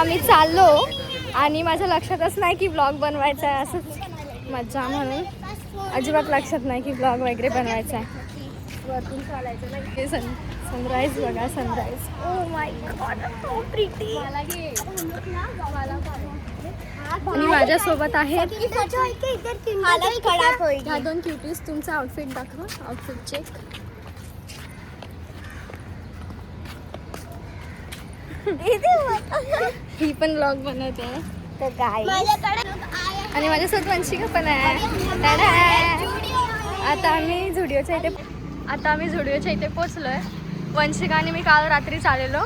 आम्ही चाललो आणि माझ्या लक्षातच नाही की ब्लॉग बनवायचा आहे, असंच मज्जा म्हणून अजिबात लक्षात नाही की ब्लॉग वगैरे बनवायचा आहे. वरतून चालायचं नाही. सनराईज बघा, sunrise. Oh my God, so pretty. आणि माझ्यासोबत आहेत ह्या 2 क्युटीज. तुमचं आउटफिट दाखवा, आउटफिट चेक. ही पण ब्लॉग बनवते आणि माझ्यासोबत वंशिका पण आहे. आता आम्ही झुडिओच्या इथे पोचलोय. वंशिका आणि मी काल रात्री चाललेलो.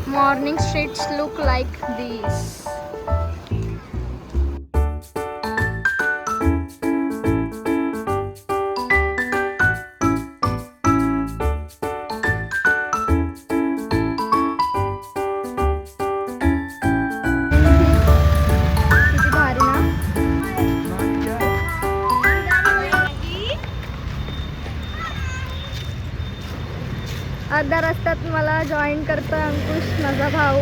मॉर्निंग स्ट्रीट्स लुक लाईक दिस. अर्ध्या रस्त्यात मला जॉईन करतोय अंकुश, माझा भाऊ.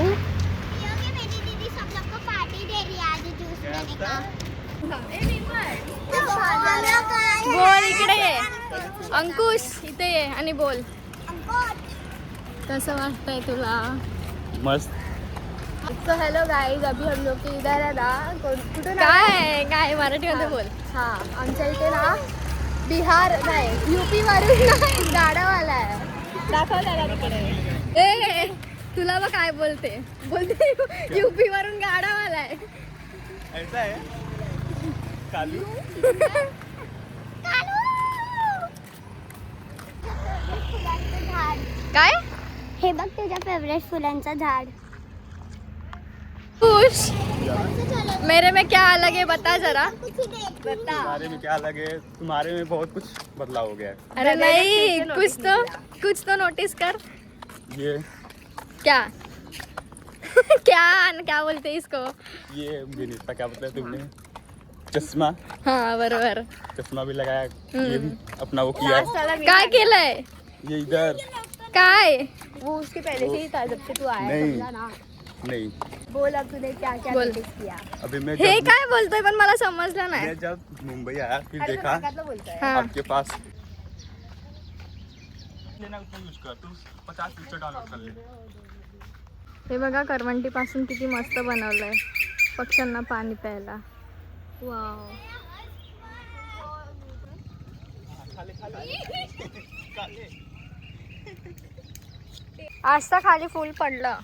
बोल इकडे ये अंकुश, इथे ये आणि बोल. कसं वाटतंय तुला? मस्त. तो हेलो गाइस, अभी हम लोग के इधर है ना, कुठून काय मराठीमध्ये बोल. हा, आमच्या इथे ना बिहार नाही यूपी वरून ना गाडावाला आहे. दाखव त्याला तिकडे. ए तुला बघ काय बोलते यूपी वरून गाडावाला आहे. ऐसा है कालू. काय हे बघ तुझ्या फेवरेट फुलांचं झाड. खुश मेरे में क्या अलग है बता जरा. बता. तुम्हारे में क्या अलग है? तुम्हारे में बहुत कुछ बदलाव हो गया है. अरे नहीं, कुछ तो नोटिस कर. ये क्या क्या बोलते इसको? ये मुझे नहीं पता क्या बताया तुमने. चश्मा. हाँ बरोबर. चश्मा भी लगाया. ये भी अपना वो किया. काय केलंय? ये इधर. काय वो उसके पहले से ही था जब से तू आया. नहीं. समझा ना. नहीं. बोल अब तूने क्या क्या बोल. नोटिस किया. अभी मैं हे काय बोलतोय पण मला समजलं नाही. मैं जब मुंबई आया फिर देखा बोलतोय. हाँ. आपके पास लेना उतना यूज कर. तू 50 पिक्चर डाउनलोड कर ले. हे बघा करवंटी पासून किती मस्त बनवलंय पक्ष्यांना पाणी प्यायला. वाव. आज तर खाली फुल पडलं.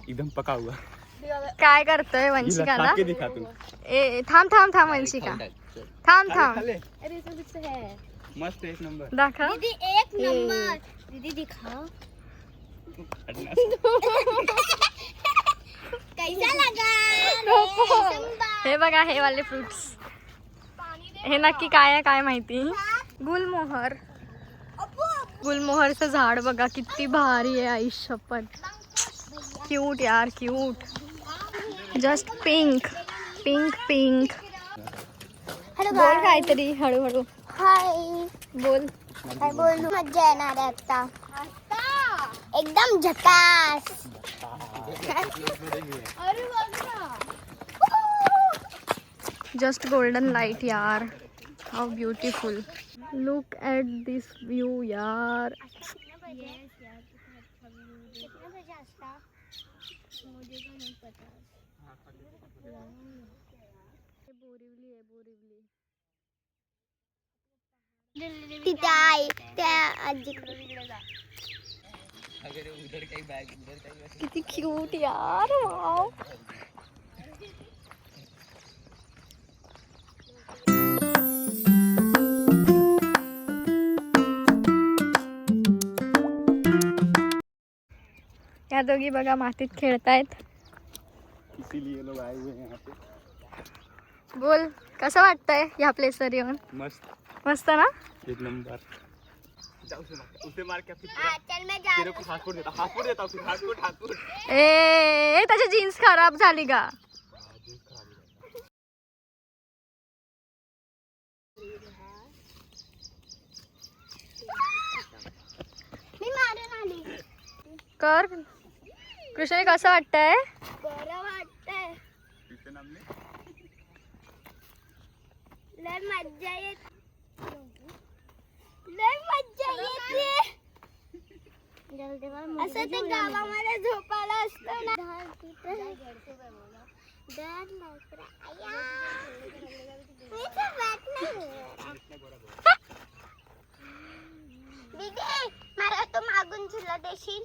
एकदम पका हुआ. काय करतोय वंशिकाला? खा के दिखा तू. ए थांब वंशिका, थांब. अरे तो कुछ है. मस्त एक नंबर. दाखव. दीदी एक नंबर. दीदी दिखाओ कैसा लगा. हे बघा हे वाले फ्रुट्स. हे नक्की काय आहे काय माहिती. गुलमोहर. गुलमोहरचं झाड बघा किती भारी आहे. आई शपथ. क्यूट यार, क्यूट. Just pink. बोल काहीतरी हळूहळू हाय. बोल. काय बोलू. मज्जा येणार आहे आता. एकदम झकास. जस्ट गोल्डन लाइट यार. How beautiful. Look at this view यार. तिथे आहे त्या आजी. किती क्यूट यार. वाव. या दोघी बघा मातीत खेळतायत. इसीलिए लोग आए हुए हैं यहाँ पे. बोल कसं वाटतंय या प्लेसवर येऊन? मस्त. मस्त ना. एक नंबर. जा उसे मार के हाँ, चल मैं जा तेरे को हाथ देता फिर हाथ ए त्याची जीन्स खराब झाली का? मी मारून आली. कर कृष्णाने कसं वाटतंय? बरं वाटतंय. लय मज्जा येते. असं ते गावामध्ये झोपायला असतं ना. मी तर बात नाही. दीदी मला तू मागून झुला देशील?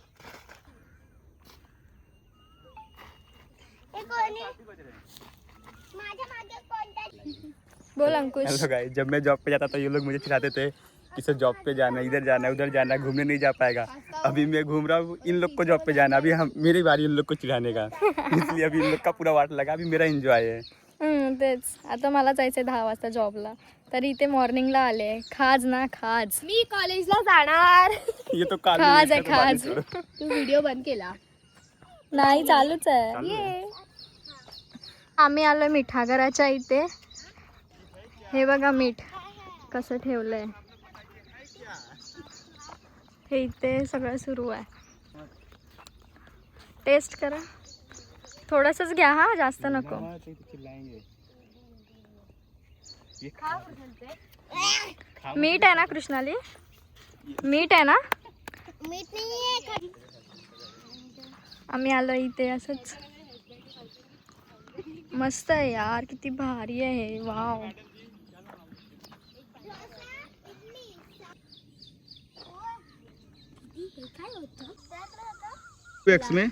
हे कोणी माझ्या मागे कोणता? बोल अंकुश. हेलो गाइस, जब मैं जॉब पे जाता था ये लोग मुझे चिढ़ाते थे किसे जॉब पे जाना, इधर जाना उधर जाना, घूमने नहीं जा पाएगा. अभी मैं घूम रहा हूँ, इन लोग को जॉब पे जाना. अभी हम मेरी बारी इन लोग को चिढ़ाने का. इसलिए अभी इन लोग का पूरा वाट लगा. अभी मेरा एंजॉय है. तेच आता मला जायचंय 10 वाजता जॉबला, तरी इथे मॉर्निंगला आले. खाज ना खाज. मी कॉलेजला जाणार. ये तो काल खाज आहे खाज. तू व्हिडिओ बंद केला? नाही चालूच आहे. ये आम्ही आलो मिठागराच्या इथे. हे बघा मीठ कसं ठेवलंय. हे इथे सगळं सुरू आहे. टेस्ट करा. थोडंसंच घ्या हा, जास्त नको. मीठ आहे ना कृष्णाली? मीठ आहे ना? मीठ नाहीये. आम्ही आलो इथे असंच. मस्त आहे यार, किती भारी आहे. वाव. एक्स में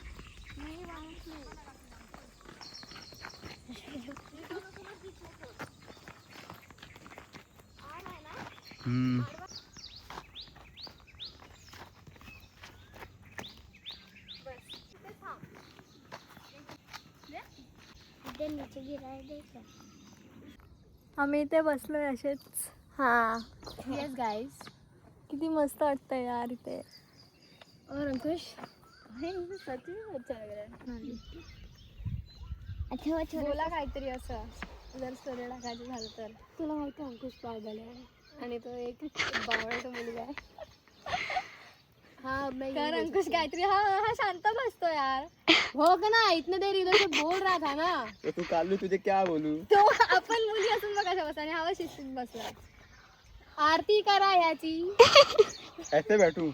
आम्ही इथे बसलोय असेच. हाँ येस गाईज, किती मस्त वाटतंय यार इथे. और अंकुश सच में अच्छा लग रहा है. अच्छा बोला काहीतरी असं जर स्टोरी टाकायचं झालं तर. तुला माहिती अंकुश पागल आहे आणि तो एक बावळट मुलगा आहे. हाँ मैं कर अंकुश काहीतरी. हा हा शांत बसतो यार. हो का ना, इतने देर इधर से बोल रहा था ना. तो तू कालू तुझे क्या बोलू. तो आपण मुली असून बघा बसा आणि हवा शिस्तीत बसला. आरती करा ह्याची. ऐसे बैठू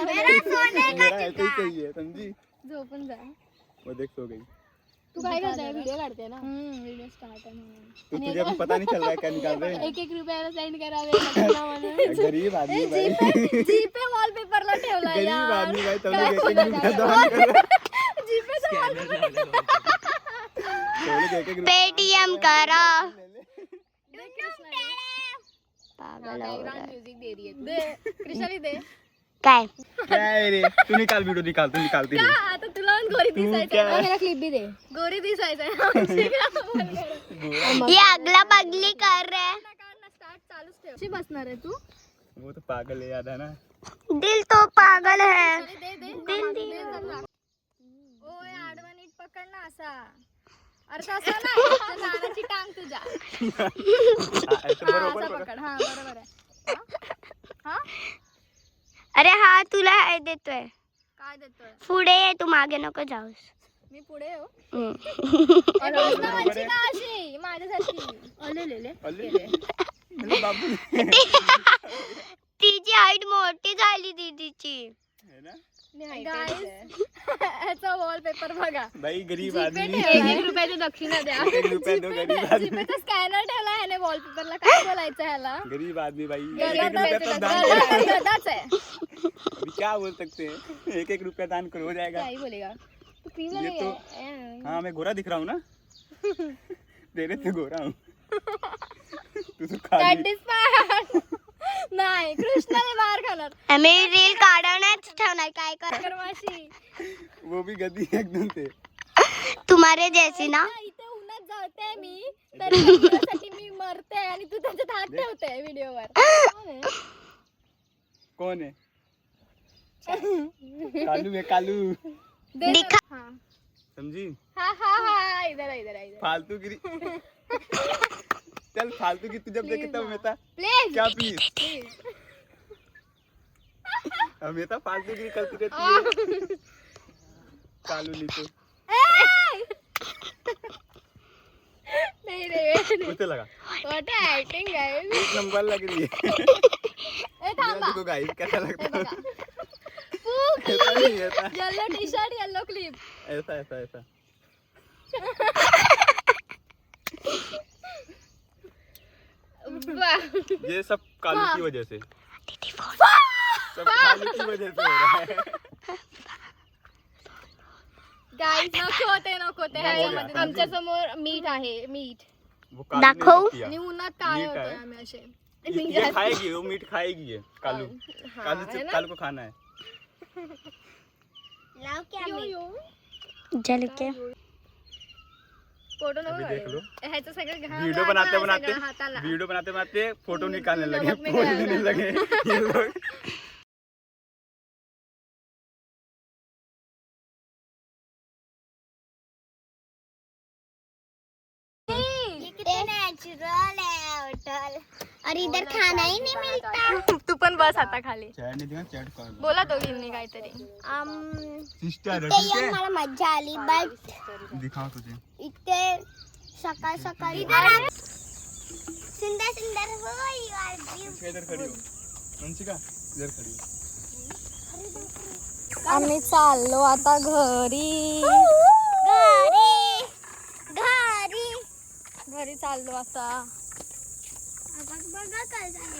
मेरा सोने का मेरा ऐसे ही चाहिए, समझी. झोपून जा. वो देख सो गई. तू काय करते? व्हिडिओ काढते ना. व्हिडिओ स्टार्ट आहे म्हणून. तो तुझे अभी पता नहीं चल रहा है क्या निकाल रहे हैं. 1-1 रुपयाला सेंड करावे. गरीब आदमी भाई. जीपे वॉलपेपरला ठेवला गरीब यार. आदमी भाई, तुम लोग 1-1 रुपया दान कर रहे हो. जीपेचा पेटीएम करा. म्युझिक दे रही है. दे कृष्णाली दे. काय काय रे, तू निकाल वीडियो निकाल, तू निकालती का नहीं. आता तुला गोरी दिसायचं क्या? आहे. मेरा क्लिप भी दे. गोरी दिसायचं आहे. ये अगला पगली कर रहे हैं. स्टार्ट चालूच ठेव. कशी बसणार आहे तू? वो तो पागल है, याद है ना. दिल तो पागल है. दे दे. दिल दे दिल. जरा. ओय आडवा नीट पकड ना असा. अरे असं नाही, त्या नानाची टांग तुझ्या. ऐसे हा, बरोबर असा पकड. पकड. हा बरोबर आहे. हा? अरे हा तुला हे देतोय. काय देतोय? पुढे ये, तू मागे नको जाऊस. मी पुढे येऊ. हम्म. कृष्णाची का अशी माझ्यासाठी. अले बाबू तिची हाईट मोठी झाली दीदीची. है ना. गाईस ह्याचा वॉलपेपर बघा. भाई गरीब जीपे आदमी. ठेवलाय. 1 रुपयाची दक्षिणा द्या. 1 रुपया दो गरीब आदमी. जीपेचा स्कॅनर ठेवला ह्याने वॉलपेपरला. काय बोलायचं ह्याला? गरीब आदमी भाई. गदाच 1-1 रुपया तो दान करो. गदाच आहे. अभी क्या बोल सकते हैं. 1-1 रुपया दान करो, हो जाएगा. काही बोलेगा तू. क्रीम ये लगे तो हाँ, मैं गोरा दिख रहा हूँ ना. तेरे से गोरा हूँ. तू तो काली. नाही कृष्णाने बाहेर खाणार. आम्ही रील काढवण्याच ठेवणार. काय कर माशी वो भी गदी एकदम से. तुम्हारे जैसी ना. इथे उन्हात करते मी तर व्हिडिओसाठी मी मरते आणि तू त्याच्यात हात ठेवते व्हिडिओवर. कौन है? कालू है कालू. समझी? हाँ इधर इधर इधर फालतू गिरी. चल फालतू की तू जब देखे तब मेता प्लीज क्या प्लीज. हमें फालतू गिरी करती रहती है कालू नहीं तो. नहीं रे मुझे लगा व्हाट एक्टिंग गाइस. एक नंबर लग रही है. ए थांबा देखो गाइस कैसा लगता है. फूक ऐसा नहीं ऐसा yellow T shirt yellow clip. ऐसा ऐसा ऐसा. ये सब कालू की वजह से. सब कालू की वजह से हो रहा है. गाइस नको ते ह्याच्यामध्ये आमच्या समोर मीठ आहे मीठ. वो कालू दाखव. ने किया. आणि उन्हात काळे मीठ होतोय आहे. आम्ही असे. ये खाएगी वो मीट खाएगी ये कालू. हाँ, कालू है से ना? कालू को खाना है. लाव क्या यो मैं यो जल के फोटो नको अभी देख लो. काढू. ह्याचं सगळं घाम वीडियो लागला बनाते सगळं बनाते हाताला. वीडियो बनाते बनाते फोटो निकालने लगे नमक पोज निकालना. देने लगे ये लोग. ये कितना नेचुरल है होटल और इधर खाना ही नहीं मिलता. तू पण बस आता खाली. चैट नहीं दिया चैट कर. बोला तो गिन्नी काहीतरी. सिस्टर इथे ठीक येऊन है मला मज्जा आली बट दिखाओ तुझे. इथे सकाळ सकाळी सुंदर सुंदर हो यू आर इधर खड़ी हो वंशिका इधर खड़ी हो. आम्ही चाललो आता घरी. घरी घरी घरी चाललो आता. बघा काय झाले.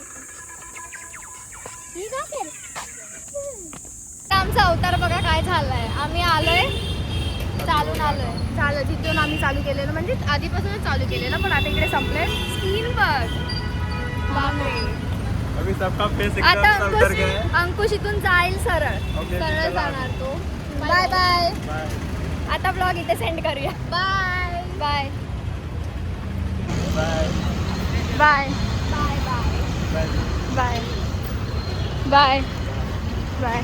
आमचा अवतार बघा काय झालाय. आम्ही आलोय चालून आलोय. झालं तिथून आम्ही चालू केलेलं म्हणजे आधीपासूनच चालू केलेलं पण आता इकडे संपले. स्किन बघ बापरे. अभी सबका फेस आता एकदम सब डर गए. अंकुश इथून जाईल सरळ Okay, सरळ चला. जाणार तो. Bye bye. बाय आता ब्लॉग इथे सेंड करूया. Bye bye bye bye bye. Bye bye bye.